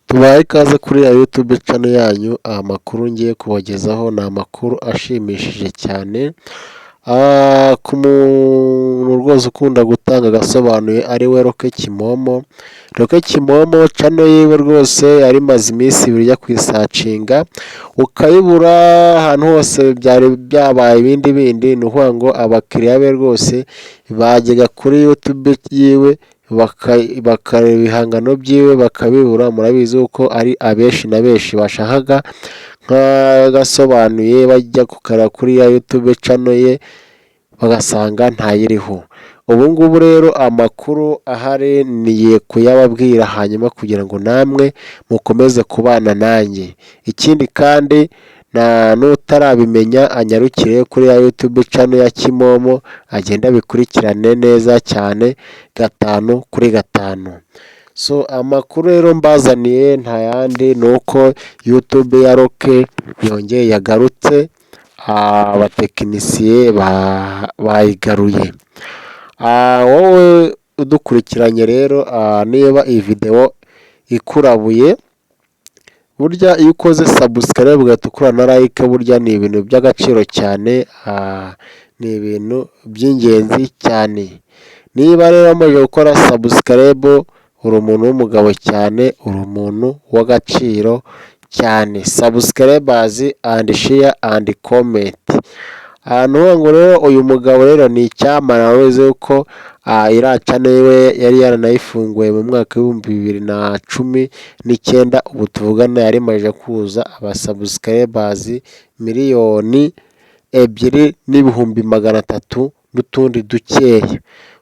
Tubahe ikaze kuri ya YouTube channel yanyu, amakuru ngiye kubagezaho ni amakuru ashimishije cyane, ku muntu rwose ukunda gutanga agasobanuye ari we Roke Kimomo. Roke Kimomo channel yiwe rwose yari imaze iminsi ibiri ijya kuyisacinga ukayibura ahantu hose, byari byabaye ibindi bindi. Ni ukuvuga ngo abakiriya be rwose bajyaga kuri YouTube yiwe bakareba ibihangano byiwe bakabibura. Murabizi uko ari abenshi na benshi bashakaga nk'agasobanuye bajya kukareba kuri ya YouTube channel ye bagasanga ntayiriho. Ubu ngubu rero amakuru ahari niye kuyababwira hanyuma kugira ngo namwe mukomeze kubana nanjye. Ikindi kandi n'utarabimenya anyarukire kuri ya YouTube channel ya Kimomo agenda abikurikirane neza cyane 5/5. So amakuru rero mbazaniye nta yandi ni uko YouTube ya Roke yongeye yagarutse, abatekinisiye bayigaruye. Wowe udukurikiranye rero, niba iyi video ikurabuye, burya iyo ukoze subscribe ugatukura na like, burya ni ibintu by'agaciro cyane, ni ibintu by'ingenzi cyane. Niba rero umaze gukora subscribe uri umuntu w'umugabo cyane, uri umuntu w'agaciro cyane. Subscribers and share and comment. Ahantu ngo rero uyu mugabo rero ni icyamara, ureze uko iriya channel yiwe yari yaranayifunguye mu mwaka w'2019. ubu tuvugana yari imaze kuza abasubscribers 2,200,300 n'utundi dukeya.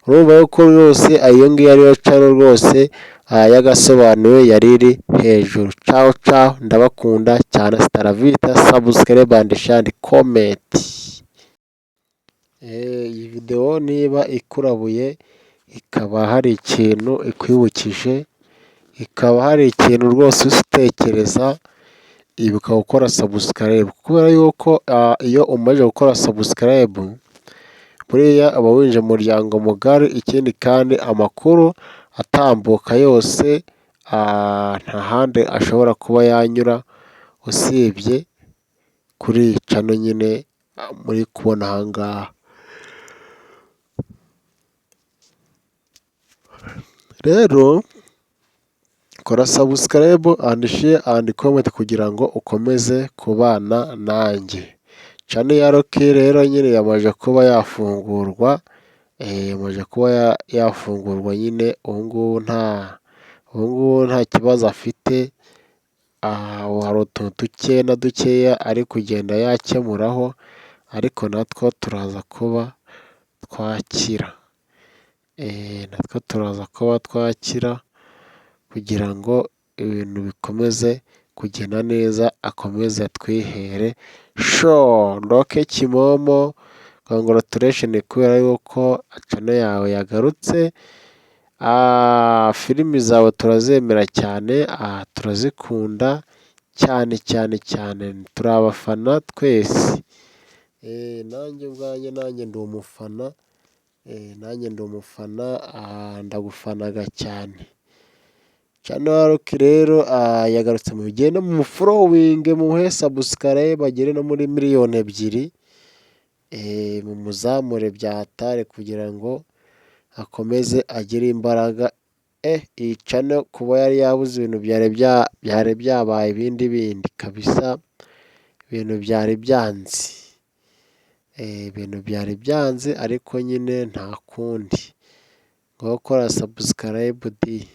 Urumva yuko rwose iyo ngiyo ariyo channel rwose y'agasobanuye yari iri hejuru. Ciao ciao, ndabakunda cyane. Staravita, subscribe and share and comment. Iyi video niba ikurabuye, ikaba hari ikintu ikwibukije, ikaba hari ikintu rwose usitekereza, ibuka gukora subscribe. Kubera yuko iyo umaze gukora subscribe buriya aba winje mu muryango mugari. Ikindi kandi amakuru atambuka yose nta handi ashobora kuba yanyura usibye kuri iyi channel nyine muri kubona aha ngaha. Rero kora subscribe and share and comment kugira ngo ukomeze kubana nanjye. Channel ya Roke rero nyine yamaze kuba yafungurwa, nyine ubu ngubu nta kibazo afite. Hari utuntu dukeya ari kugenda yakemuraho, ariko natwo turaza kuba twakira, kugira ngo ibintu bikomeze kugenda neza, akomeze atwihere show. Roke Kimomo, congratulations kubera yuko channel yawe yagarutse. Filimi zawe turazemera cyane, turazikunda cyane cyane cyane, turi abafana twese. Nanjye ubwanjye ndi umufana, ndagufanaga cyane. Channel ya Roke rero yagarutse, mu bigenda mu following, muhe subscribe bagere no muri 2,000,000. mu muzamure byatare kugira ngo akomeze agire imbaraga. Iyi channel kuba yari yabuze ibintu byari byabaye ibindi bindi kabisa, ibintu byari byanze, ariko nyine nta kundi ngo gukora subscribe di.